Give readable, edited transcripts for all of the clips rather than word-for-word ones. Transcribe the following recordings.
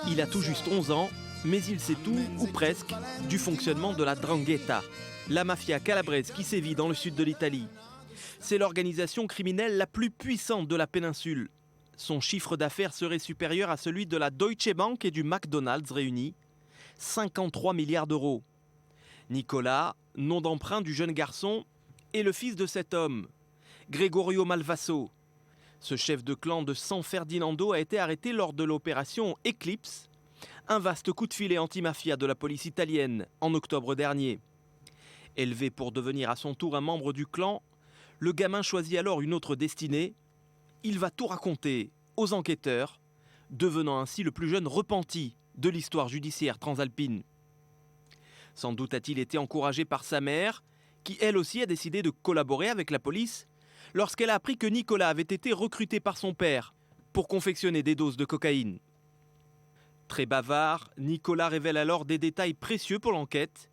Il a tout juste 11 ans, mais il sait tout, ou presque, du fonctionnement de la 'ndrangheta, la mafia calabraise qui sévit dans le sud de l'Italie. C'est l'organisation criminelle la plus puissante de la péninsule. Son chiffre d'affaires serait supérieur à celui de la Deutsche Bank et du McDonald's réunis. 53 milliards d'euros. Nicola, nom d'emprunt du jeune garçon, est le fils de cet homme, Gregorio Malvasso. Ce chef de clan de San Ferdinando a été arrêté lors de l'opération Eclipse, un vaste coup de filet anti-mafia de la police italienne en octobre dernier. Élevé pour devenir à son tour un membre du clan, le gamin choisit alors une autre destinée. Il va tout raconter aux enquêteurs, devenant ainsi le plus jeune repenti de l'histoire judiciaire transalpine. Sans doute a-t-il été encouragé par sa mère, qui elle aussi a décidé de collaborer avec la police, lorsqu'elle a appris que Nicola avait été recruté par son père pour confectionner des doses de cocaïne. Très bavard, Nicola révèle alors des détails précieux pour l'enquête,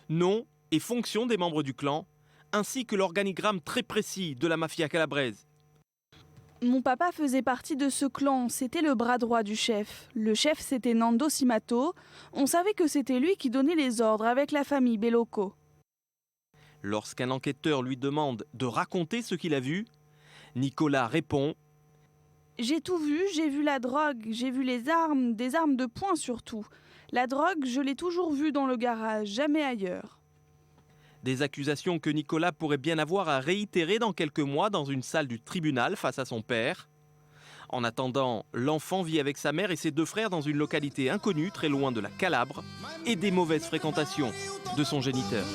nom et fonction des membres du clan, ainsi que l'organigramme très précis de la mafia calabraise. Mon papa faisait partie de ce clan, c'était le bras droit du chef. Le chef, c'était Nando Simato. On savait que c'était lui qui donnait les ordres avec la famille Bellocco. Lorsqu'un enquêteur lui demande de raconter ce qu'il a vu, Nicola répond « J'ai tout vu, j'ai vu la drogue, j'ai vu les armes, des armes de poing surtout. La drogue, je l'ai toujours vue dans le garage, jamais ailleurs. » Des accusations que Nicola pourrait bien avoir à réitérer dans quelques mois dans une salle du tribunal face à son père. En attendant, l'enfant vit avec sa mère et ses deux frères dans une localité inconnue, très loin de la Calabre, et des mauvaises fréquentations de son géniteur.